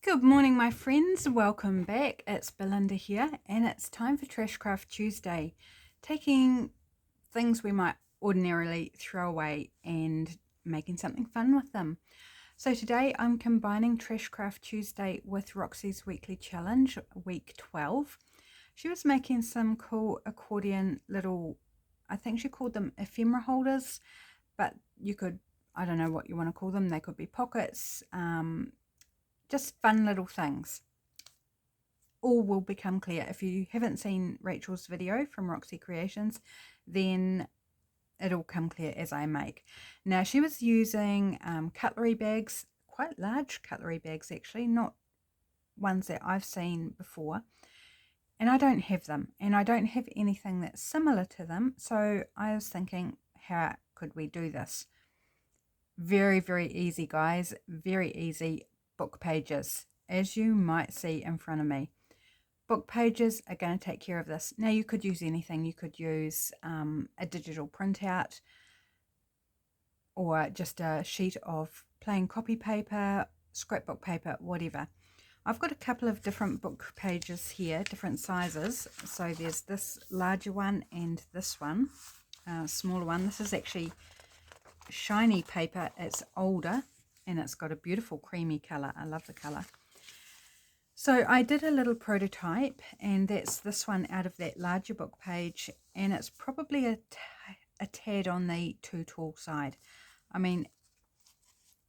Good morning, my friends. Welcome back. It's Belinda here, and it's time for Trashcraft Tuesday, taking things we might ordinarily throw away and making something fun with them. So today I'm combining Trashcraft Tuesday with Roxy's weekly challenge, week 12. She was making some cool accordion little, I think she called them ephemera holders, but you could, I don't know what you want to call them. They could be pockets, just fun little things. All will become clear. If you haven't seen Rachel's video from Roxy Creations, then it'll come clear as I make. Now, she was using cutlery bags, quite large cutlery bags actually, not ones that I've seen before. And I don't have them, and I don't have anything that's similar to them. So I was thinking, how could we do this? Very, very easy, guys. Very easy. Book pages, as you might see in front of me. Book pages are going to take care of this. Now, you could use anything. You could use a digital printout or just a sheet of plain copy paper, scrapbook paper, whatever. I've got a couple of different book pages here, different sizes. So there's this larger one and this one, smaller one. This is actually shiny paper. It's older and it's got a beautiful creamy color. I love the color. So I did a little prototype, and that's this one out of that larger book page, and it's probably a tad on the too tall side. I mean,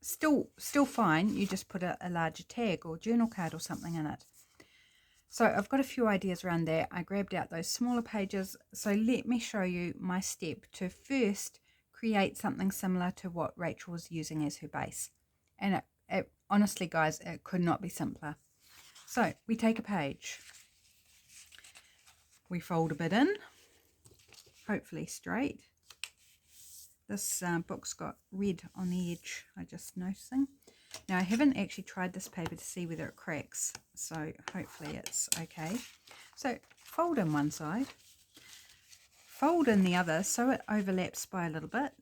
still fine. You just put a larger tag or journal card or something in it. So I've got a few ideas around that. I grabbed out those smaller pages. So let me show you my step to first create something similar to what Rachel was using as her base. And it honestly, guys, it could not be simpler. So we take a page, we fold a bit in, hopefully straight. This book's got red on the edge, I just noticing. Now, I haven't actually tried this paper to see whether it cracks, so hopefully it's okay. So fold in one side, fold in the other so it overlaps by a little bit.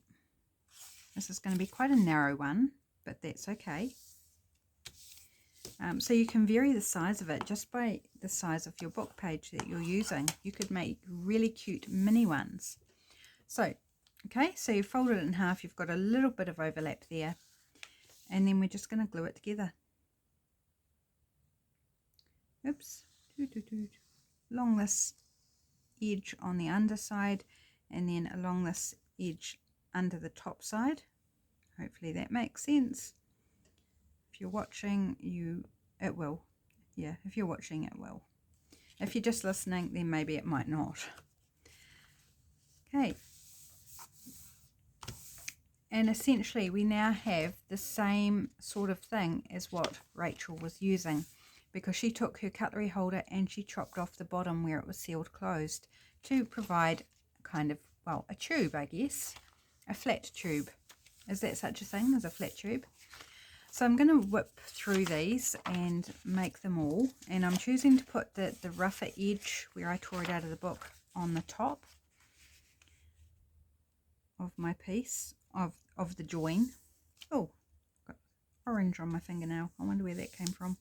This is going to be quite a narrow one, but that's okay. So you can vary the size of it just by the size of your book page that you're using. You could make really cute mini ones. So, okay, so you fold it in half. You've got a little bit of overlap there. And then we're just going to glue it together. Oops. Along this edge on the underside, and then along this edge under the top side. Hopefully that makes sense. If you're watching, it will. Yeah, if you're watching, it will. If you're just listening, then maybe it might not. Okay. And essentially, we now have the same sort of thing as what Rachel was using, because she took her cutlery holder and she chopped off the bottom where it was sealed closed to provide kind of, well, a tube, I guess. A flat tube. Is that such a thing as a flat tube? So I'm going to whip through these and make them all. And I'm choosing to put the rougher edge where I tore it out of the book on the top of my piece, of the join. Oh, got orange on my fingernail. I wonder where that came from.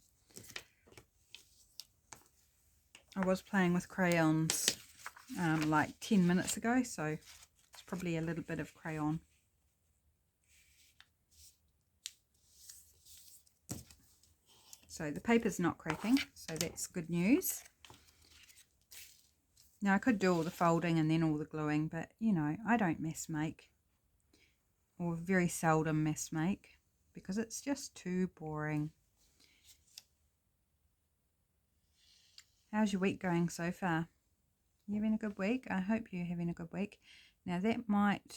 I was playing with crayons like 10 minutes ago, so it's probably a little bit of crayon. So the paper's not cracking, so that's good news. Now I could do all the folding and then all the gluing, but you know, I don't mess make, or very seldom mess make, because it's just too boring. How's your week going so far? You having a good week? I hope you're having a good week. Now that might,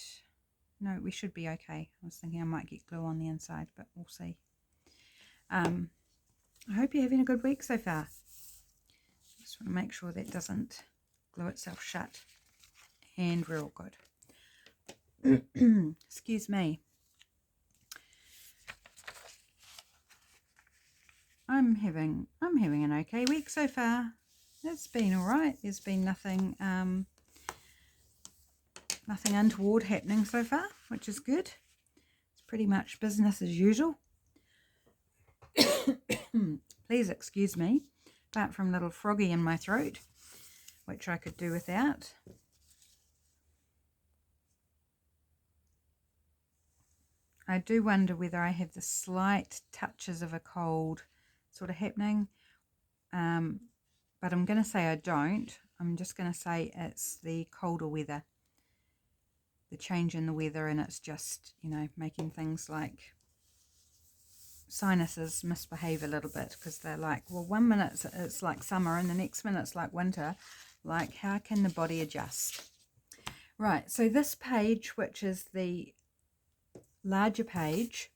no, we should be okay. I was thinking I might get glue on the inside, but we'll see. I hope you're having a good week so far. Just want to make sure that doesn't glue itself shut. And we're all good. Excuse me. I'm having an okay week so far. It's been all right. There's been nothing untoward happening so far, which is good. It's pretty much business as usual. please excuse me, apart from a little froggy in my throat, which I could do without. I do wonder whether I have the slight touches of a cold sort of happening, but I'm going to say I don't. I'm just going to say it's the colder weather, the change in the weather, and it's just, you know, making things like sinuses misbehave a little bit, because they're like, well, 1 minute it's like summer and the next minute it's like winter. Like, how can the body adjust? Right, so this page, which is the larger page,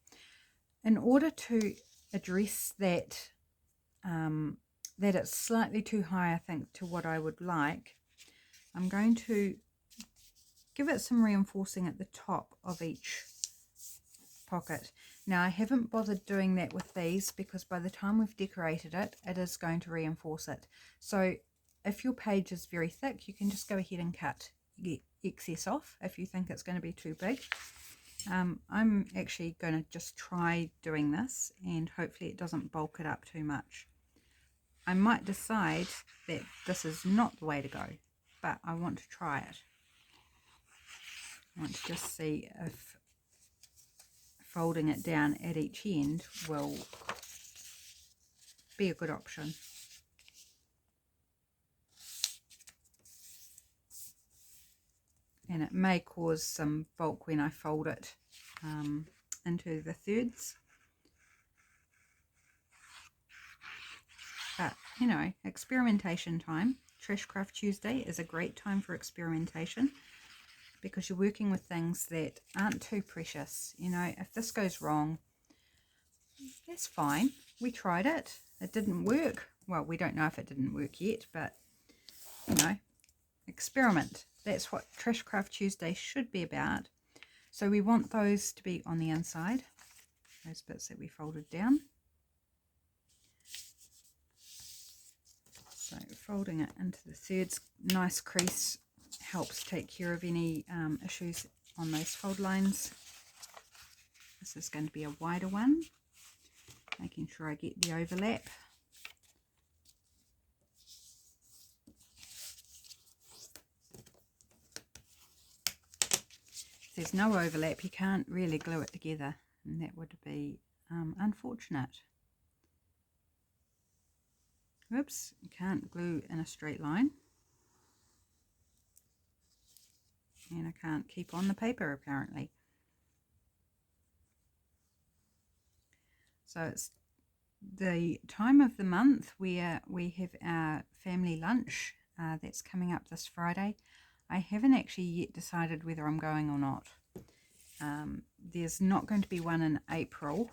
in order to address that, that it's slightly too high, I think, to what I would like, I'm going to give it some reinforcing at the top of each pocket. Now, I haven't bothered doing that with these because by the time we've decorated it, it is going to reinforce it. So if your page is very thick, you can just go ahead and cut the excess off if you think it's going to be too big. I'm actually going to just try doing this, and hopefully it doesn't bulk it up too much. I might decide that this is not the way to go, but I want to try it. I want to just see if folding it down at each end will be a good option. And it may cause some bulk when I fold it into the thirds. But, you know, experimentation time. Trashcraft Tuesday is a great time for experimentation, because you're working with things that aren't too precious. You know, if this goes wrong, that's fine. We tried it. It didn't work. Well, we don't know if it didn't work yet, but, you know, experiment. That's what Trashcraft Tuesday should be about. So we want those to be on the inside, those bits that we folded down. So folding it into the thirds, nice crease helps take care of any issues on those fold lines. This is going to be a wider one, making sure I get the overlap. If there's no overlap, you can't really glue it together, and that would be unfortunate. Oops, you can't glue in a straight line. And I can't keep on the paper apparently. So it's the time of the month where we have our family lunch that's coming up this Friday. I haven't actually yet decided whether I'm going or not. There's not going to be one in April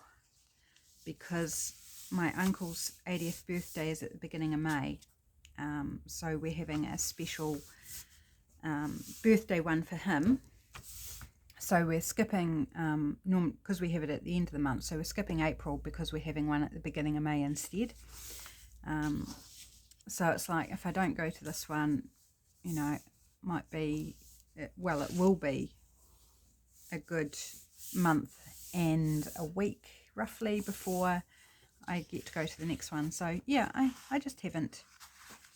because my uncle's 80th birthday is at the beginning of May. So we're having a special birthday one for him. So we're skipping, because we have it at the end of the month, so we're skipping April because we're having one at the beginning of May instead. So it's like, if I don't go to this one, you know, might be, well, it will be a good month and a week roughly before I get to go to the next one. So yeah, I just haven't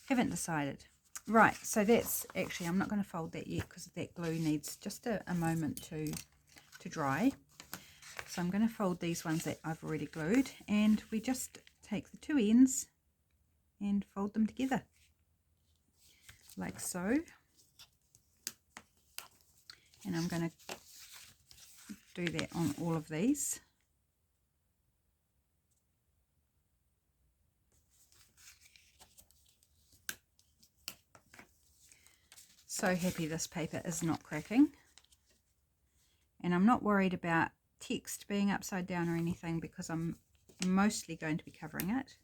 decided. Right, so that's actually, I'm not going to fold that yet because that glue needs just a moment to dry. So I'm going to fold these ones that I've already glued, and we just take the two ends and fold them together like so. And I'm going to do that on all of these. So happy this paper is not cracking, and I'm not worried about text being upside down or anything because I'm mostly going to be covering it.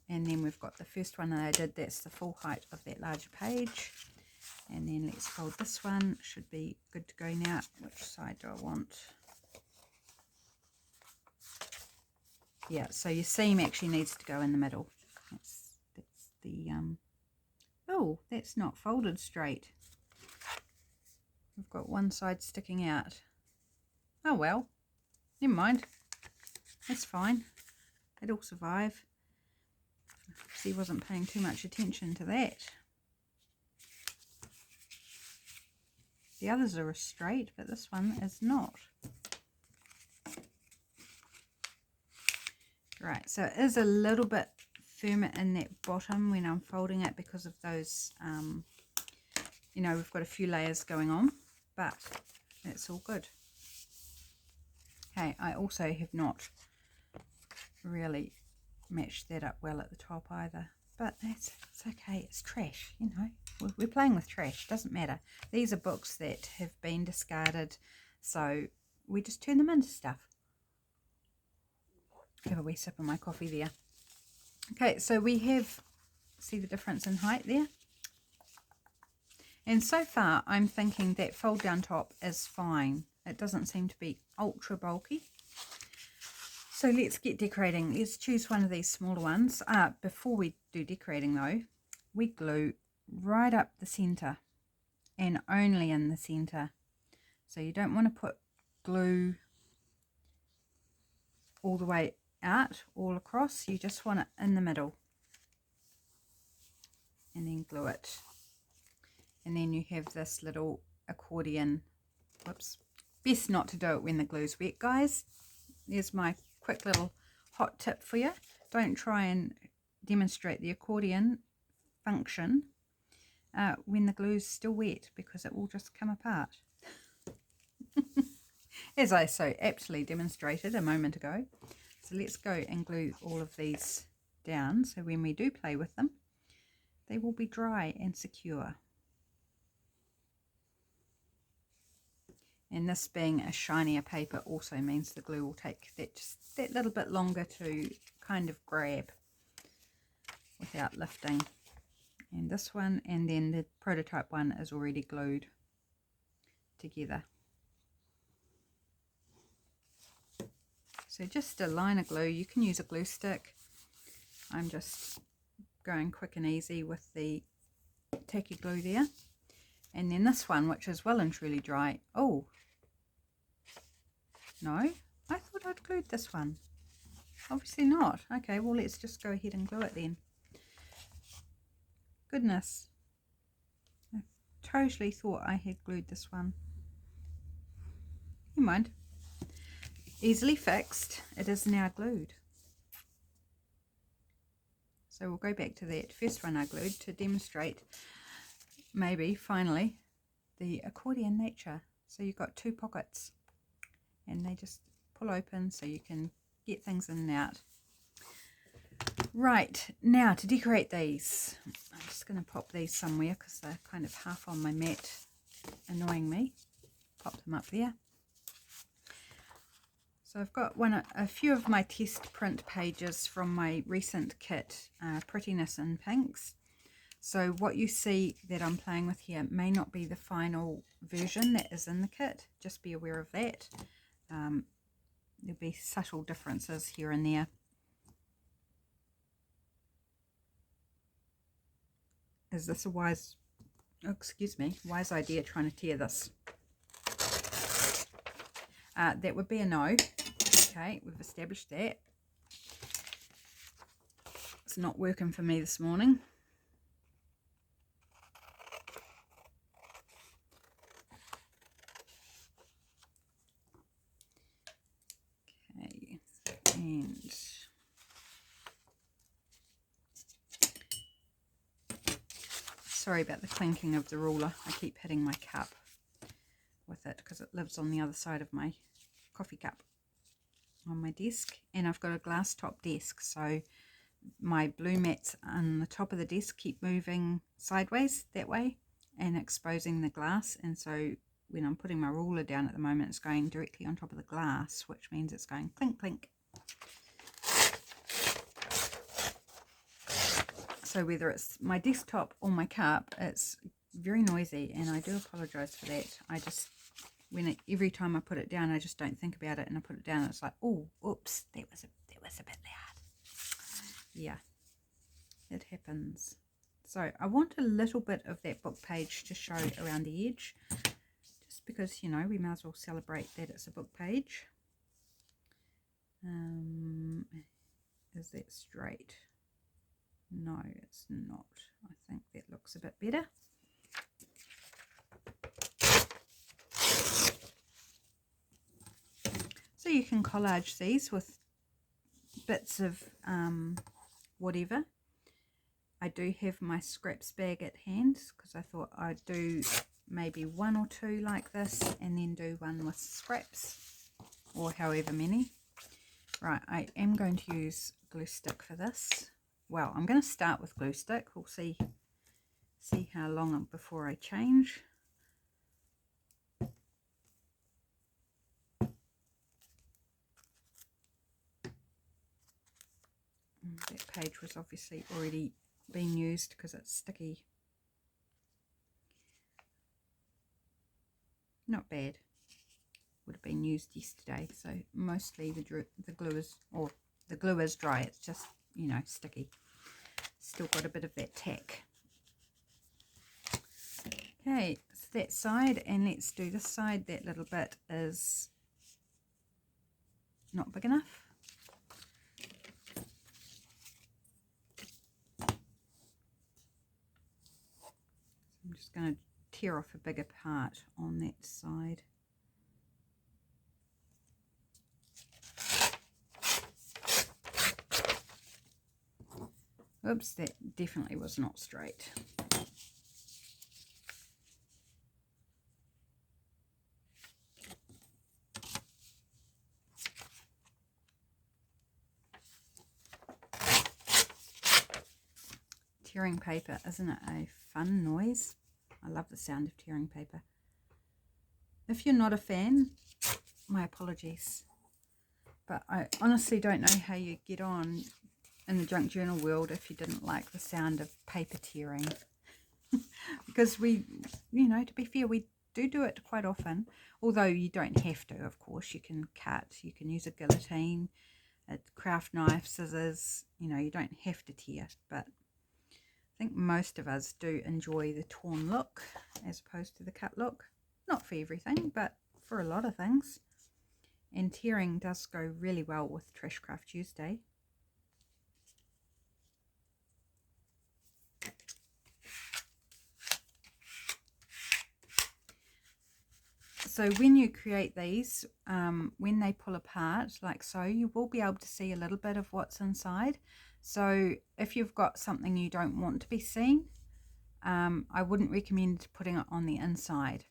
And then we've got the first one that I did, that's the full height of that larger page. And then let's fold this one, should be good to go now. Which side do I want? Yeah, so your seam actually needs to go in the middle. That's the oh, that's not folded straight. We've got one side sticking out. Oh well, never mind. That's fine. It'll survive. He wasn't paying too much attention to that. The others are straight, but this one is not. Right, so it is a little bit firmer in that bottom when I'm folding it because of those, you know, we've got a few layers going on, but it's all good. Okay, I also have not really matched that up well at the top either, but it's okay. It's trash, you know. We're playing with trash, doesn't matter. These are books that have been discarded, so we just turn them into stuff. Have a wee sip of my coffee there. Okay, so we have, see the difference in height there? And so far I'm thinking that fold down top is fine. It doesn't seem to be ultra bulky. So let's get decorating. Let's choose one of these smaller ones. Before we do decorating though, we glue right up the center and only in the center. So you don't want to put glue all the way out, all across. You just want it in the middle. And then glue it. And then you have this little accordion. Whoops. Best not to do it when the glue's wet, guys. There's my quick little hot tip for you. Don't try and demonstrate the accordion function when the glue's still wet, because it will just come apart. As I so aptly demonstrated a moment ago. So let's go and glue all of these down, so when we do play with them, they will be dry and secure. And this being a shinier paper also means the glue will take just that little bit longer to kind of grab without lifting. And this one, and then the prototype one is already glued together. So just a line of glue. You can use a glue stick. I'm just going quick and easy with the tacky glue there. And then this one, which is well and truly dry. Oh, no, I thought I'd glued this one. Obviously not. Okay, well, let's just go ahead and glue it then. Goodness, I totally thought I had glued this one. Never mind. Easily fixed. It is now glued. So we'll go back to that first one I glued to demonstrate, maybe finally, the accordion nature. So you've got two pockets and they just pull open so you can get things in and out. Right, now to decorate these, I'm just going to pop these somewhere because they're kind of half on my mat, annoying me. Pop them up there. So I've got a few of my test print pages from my recent kit, Prettiness in Pinks. So what you see that I'm playing with here may not be the final version that is in the kit. Just be aware of that. There'll be subtle differences here and there. Is this a wise idea trying to tear this? That would be a no. Okay, we've established that. It's not working for me this morning. Okay, and sorry about the clinking of the ruler. I keep hitting my cup with it because it lives on the other side of my coffee cup on my desk, and I've got a glass top desk, so my blue mats on the top of the desk keep moving sideways that way and exposing the glass, and so when I'm putting my ruler down at the moment, it's going directly on top of the glass, which means it's going clink clink. So whether it's my desktop or my cup, it's very noisy, and I do apologize for that. I just, every time I put it down, I just don't think about it, and I put it down, and it's like, oh, oops, that was a bit loud. Yeah, it happens. So I want a little bit of that book page to show around the edge, just because, you know, we might as well celebrate that it's a book page. Is that straight? No, it's not. I think that looks a bit better. So you can collage these with bits of whatever. I do have my scraps bag at hand because I thought I'd do maybe one or two like this and then do one with scraps, or however many. Right, I am going to use glue stick for this. Well, I'm going to start with glue stick. We'll see how long before I change. That page was obviously already being used because it's sticky. Not bad. Would have been used yesterday, so mostly the glue is dry. It's just, you know, sticky. Still got a bit of that tack. Okay, it's that side, and let's do this side. That little bit is not big enough. I'm just going to tear off a bigger part on that side. Oops, that definitely was not straight. Tearing paper, isn't it a fun noise? I love the sound of tearing paper. If you're not a fan, my apologies. But I honestly don't know how you get on in the junk journal world if you didn't like the sound of paper tearing. Because we, you know, to be fair, we do it quite often. Although you don't have to, of course. You can cut, you can use a guillotine, a craft knife, scissors. You know, you don't have to tear. But I think most of us do enjoy the torn look as opposed to the cut look. Not for everything, but for a lot of things. And tearing does go really well with Trash Craft Tuesday. So when you create these, when they pull apart like so, you will be able to see a little bit of what's inside. So if you've got something you don't want to be seen, I wouldn't recommend putting it on the inside,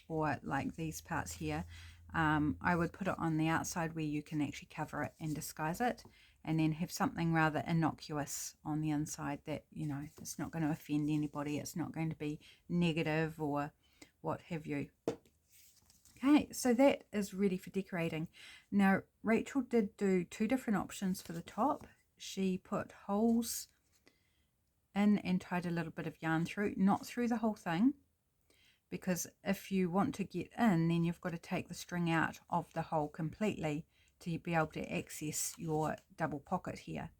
or like these parts here. I would put it on the outside where you can actually cover it and disguise it, and then have something rather innocuous on the inside that, you know, it's not going to offend anybody, it's not going to be negative or what have you. Okay, so that is ready for decorating. Now, Rachel did do two different options for the top. She put holes in and tied a little bit of yarn through, not through the whole thing, because if you want to get in, then you've got to take the string out of the hole completely to be able to access your double pocket here.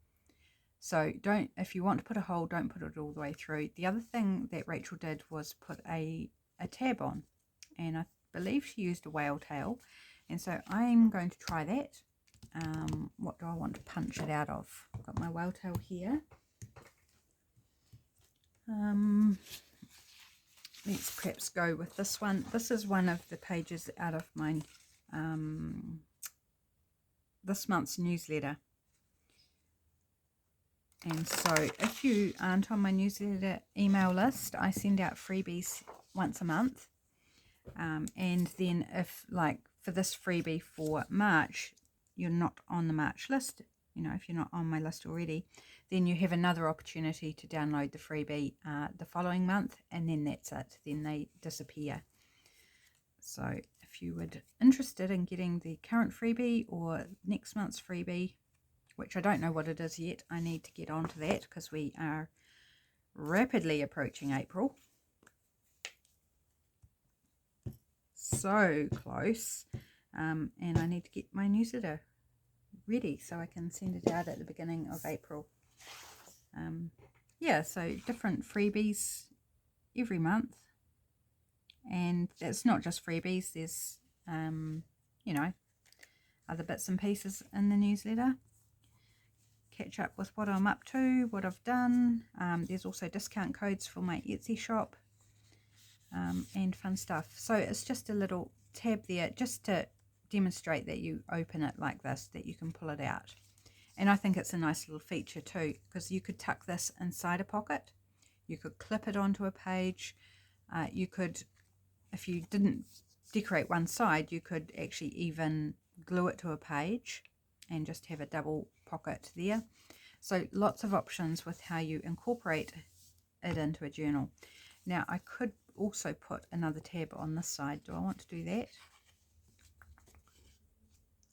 So don't, if you want to put a hole, don't put it all the way through. The other thing that Rachel did was put a tab on, and I believe she used a whale tail, and so I'm going to try that. What do I want to punch it out of? I've got my whale tail here. Let's perhaps go with this one. This is one of the pages out of my this month's newsletter. And so if you aren't on my newsletter email list, I send out freebies once a month. And then if, like, for this freebie for March, you're not on the March list, you know, if you're not on my list already, then you have another opportunity to download the freebie the following month, and then that's it. Then they disappear. So if you were interested in getting the current freebie or next month's freebie, which I don't know what it is yet, I need to get onto that because we are rapidly approaching April. So close. And I need to get my newsletter ready so I can send it out at the beginning of April. Yeah, so different freebies every month. And it's not just freebies, there's, you know, other bits and pieces in the newsletter. catch up with what I'm up to, what I've done. There's also discount codes for my Etsy shop and fun stuff. So it's just a little tab there just to demonstrate that you open it like this, that you can pull it out. And I think it's a nice little feature too, because you could tuck this inside a pocket. You could clip it onto a page. You could, if you didn't decorate one side, you could actually even glue it to a page and just have a double pocket there. So lots of options with how you incorporate it into a journal. Now I could also put another tab on this side. Do I want to do that?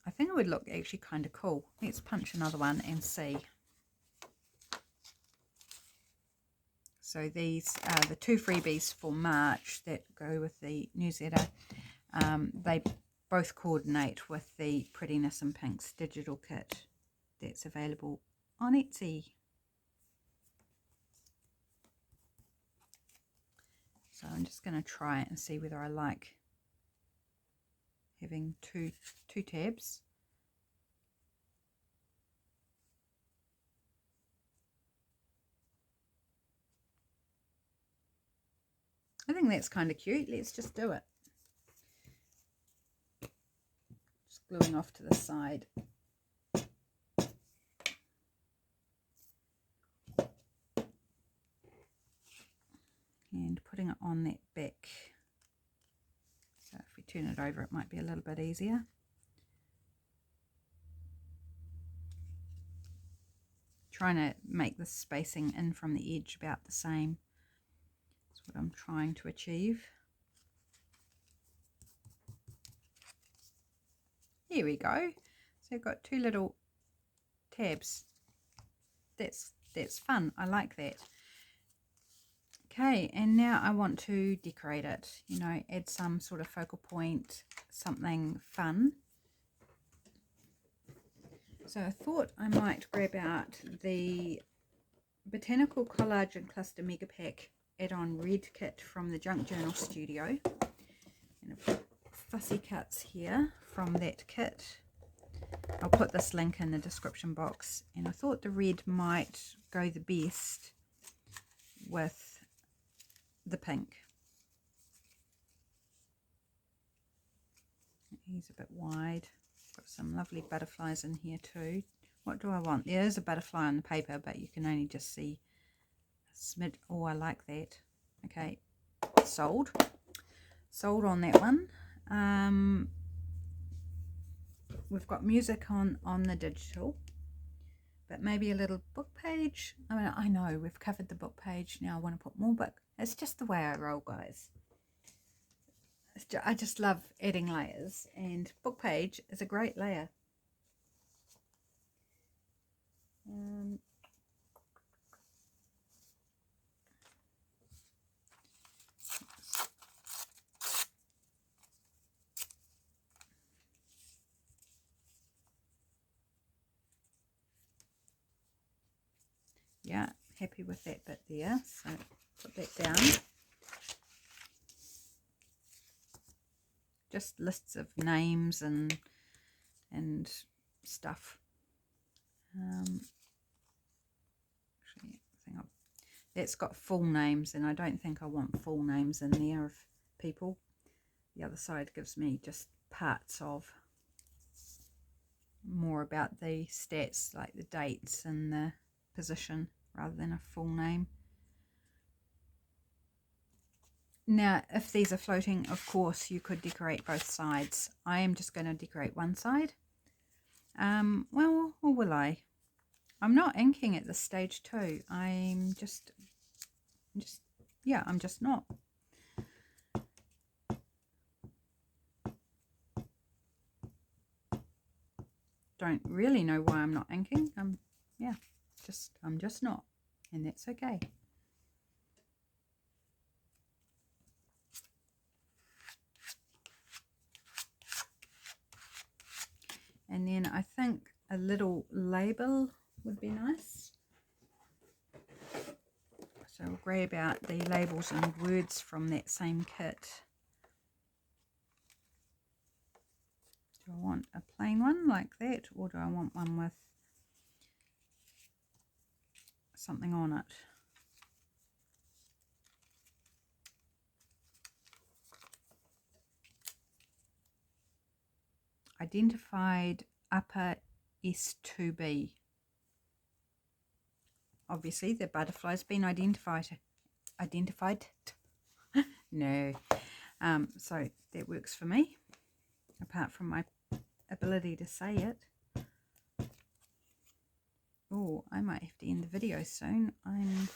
I think it would look actually kind of cool. Let's punch another one and see. So these are the 2 freebies for March that go with the newsletter. They both coordinate with the Prettiness in Pinks digital kit that's available on Etsy. So I'm just going to try it and see whether I like having two tabs. I think that's kind of cute. Let's just do it. Just gluing off to the side. And putting it on that back. So if we turn it over, it might be a little bit easier. Trying to make the spacing in from the edge about the same. That's what I'm trying to achieve. Here we go. So I've got 2 little tabs. That's fun. I like that. Okay, and now I want to decorate it, you know, add some sort of focal point, something fun. So I thought I might grab out the Botanical Collage and Cluster Mega Pack add-on red kit from the Junk Journal Studio. And I've got fussy cuts here from that kit. I'll put this link in the description box. And I thought the red might go the best with the pink. He's a bit wide. Got some lovely butterflies in here too. What do I want? There is a butterfly on the paper, but you can only just see a smidge. Oh, I like that. Okay, sold on that one. We've got music on the digital, but maybe a little book page. I mean, I know we've covered the book page. Now I want to put more book. It's just the way I roll, guys. I just love adding layers, and book page is a great layer. Yeah, happy with that bit there, so put that down. Just lists of names and stuff. Actually, I think that's got full names, and I don't think I want full names in there of people. The other side gives me just parts of, more about the stats, like the dates and the position, rather than a full name. Now, if these are floating, of course, you could decorate both sides. I am just going to decorate one side. Well, or will I? I'm not inking at this stage too. I'm just not. Don't really know why I'm not inking. Yeah, I'm just not, and that's okay. And then I think a little label would be nice. So we'll grab out the labels and words from that same kit. Do I want a plain one like that, or do I want one with something on it. Identified upper S2B. Obviously the butterfly's been identified. No. So that works for me, apart from my ability to say it. Oh, I might have to end the video soon. I'm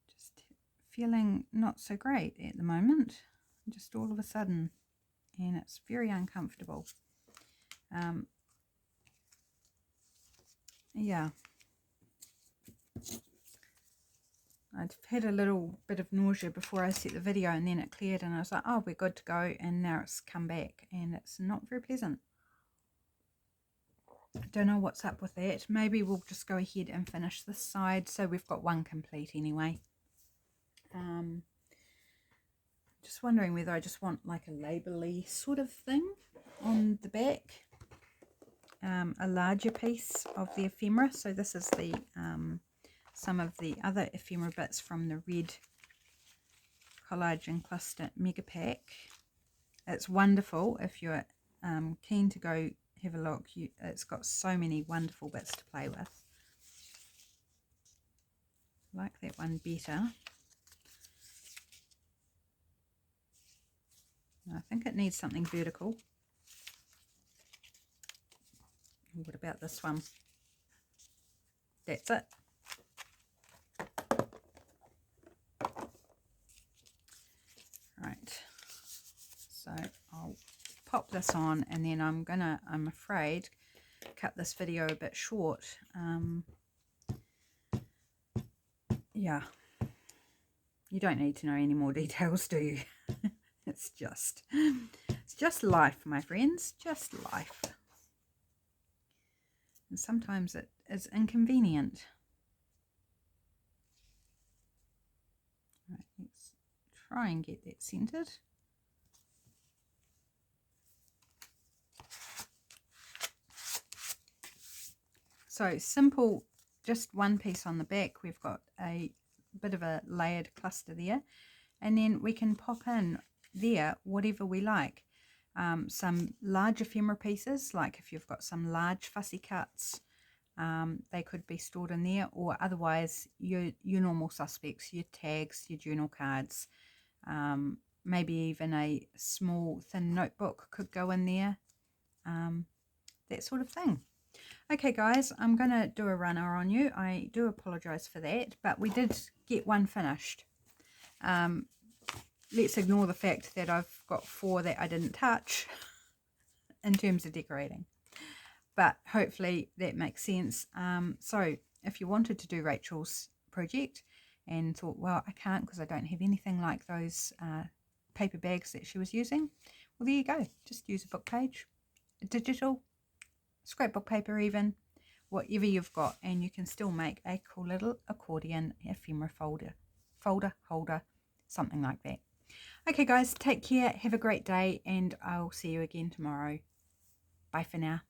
just feeling not so great at the moment, just all of a sudden, and it's very uncomfortable. Yeah, I'd had a little bit of nausea before I set the video, and then it cleared and I was like, oh, we're good to go, and now it's come back and it's not very pleasant. I don't know what's up with that. Maybe we'll just go ahead and finish this side so we've got one complete anyway. Just wondering whether I just want like a label-y sort of thing on the back. A larger piece of the ephemera. So this is the some of the other ephemera bits from the red Collage and Cluster Mega Pack. It's wonderful if you're keen to go have a look. It's got so many wonderful bits to play with. I like that one better. I think it needs something vertical. What about this one? That's it. Right. So I'll pop this on, and then I'm afraid, cut this video a bit short. Yeah. You don't need to know any more details, do you? It's just life, my friends. Just life. And sometimes it is inconvenient. Right, let's try and get that centered. So simple, just one piece on the back. We've got a bit of a layered cluster there, and then we can pop in there whatever we like. Some large ephemera pieces, like if you've got some large fussy cuts, they could be stored in there, or otherwise your normal suspects, your tags, your journal cards, maybe even a small thin notebook could go in there, that sort of thing. Okay guys, I'm going to do a runner on you. I do apologize for that, but we did get one finished. Let's ignore the fact that I've got 4 that I didn't touch in terms of decorating, but hopefully that makes sense. So if you wanted to do Rachel's project and thought, well, I can't because I don't have anything like those paper bags that she was using, well, there you go. Just use a book page, a digital, scrapbook paper even, whatever you've got, and you can still make a cool little accordion ephemera folder, holder, something like that. Okay guys, take care, have a great day, and I'll see you again tomorrow. Bye for now.